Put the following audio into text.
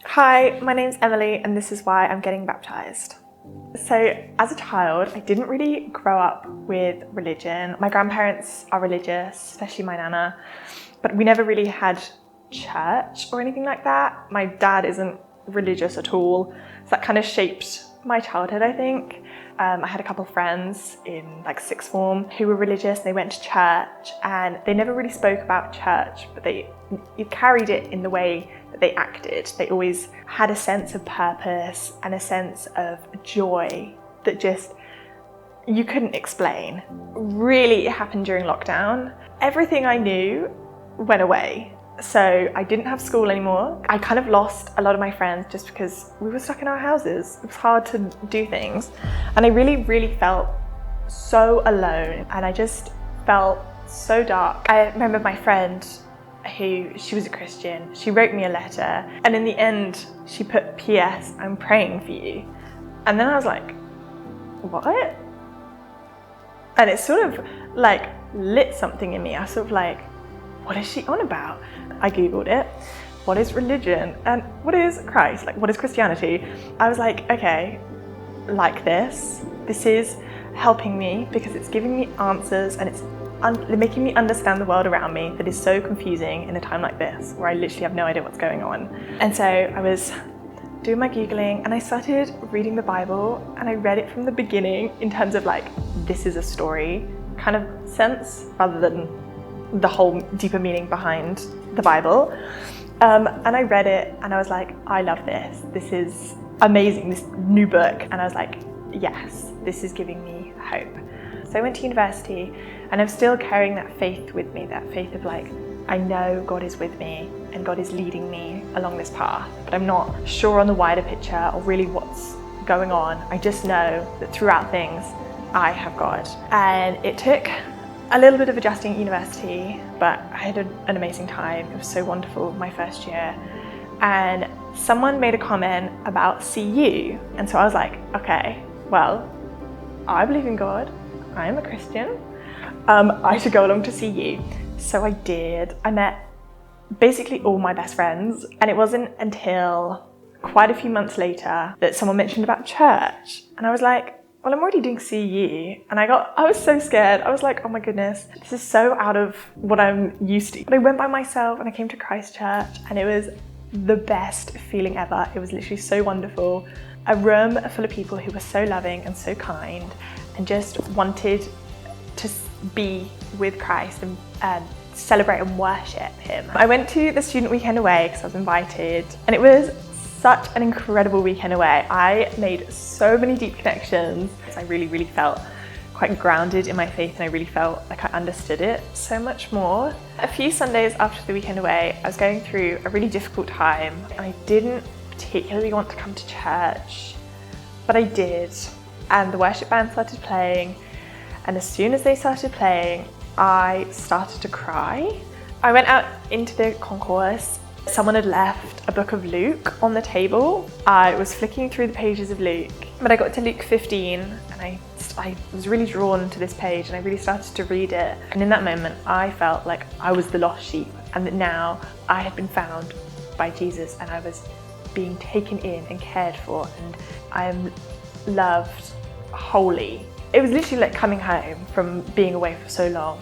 Hi, my name's Emily and this is why I'm getting baptised. So as a child, I didn't really grow up with religion. My grandparents are religious, especially my nana, but we never really had church or anything like that. My dad isn't religious at all, so that kind of shaped my childhood, I think. I had a couple of friends in like sixth form who were religious. They went to church and they never really spoke about church, but they carried it in the way that they acted. They always had a sense of purpose and a sense of joy that just you couldn't explain. Really, it happened during lockdown. Everything I knew went away. So I didn't have school anymore. I kind of lost a lot of my friends just because we were stuck in our houses. It was hard to do things. And I really felt so alone and I just felt so dark. I remember my friend she was a Christian, she wrote me a letter and in the end she put PS, I'm praying for you. And then I was like, what? And it sort of like lit something in me. I was sort of like, what is she on about? I googled it. What is religion? And what is Christ? Like, what is Christianity? I was like, okay, like this is helping me because it's giving me answers and it's making me understand the world around me that is so confusing in a time like this where I literally have no idea what's going on. And so I was doing my Googling and I started reading the Bible and I read it from the beginning in terms of like, this is a story kind of sense rather than the whole deeper meaning behind the Bible. And I read it and I was like, I love this. This is amazing, this new book. And I was like, yes, this is giving me hope. So I went to university and I'm still carrying that faith with me, that faith of like, I know God is with me and God is leading me along this path, but I'm not sure on the wider picture or really what's going on. I just know that throughout things, I have God. And it took a little bit of adjusting at university, but I had an amazing time. It was so wonderful my first year. And someone made a comment about CU. And so I was like, okay, well, I believe in God. I am a Christian. I should go along to CU. So I did. I met basically all my best friends. And it wasn't until quite a few months later that someone mentioned about church. And I was like, well, I'm already doing CU. And I was so scared. I was like, oh my goodness, this is so out of what I'm used to. But I went by myself and I came to Christchurch and it was the best feeling ever. It was literally so wonderful. A room full of people who were so loving and so kind and just wanted to be with Christ and celebrate and worship him. I went to the student weekend away because I was invited and it was such an incredible weekend away. I made so many deep connections. I really felt quite grounded in my faith and I really felt like I understood it so much more. A few Sundays after the weekend away, I was going through a really difficult time. I didn't particularly want to come to church, but I did. And the worship band started playing. And as soon as they started playing, I started to cry. I went out into the concourse. Someone had left a book of Luke on the table. I was flicking through the pages of Luke, but I got to Luke 15 and I was really drawn to this page and I really started to read it. And in that moment, I felt like I was the lost sheep and that now I had been found by Jesus and I was being taken in and cared for and I am loved wholly. It was literally like coming home from being away for so long.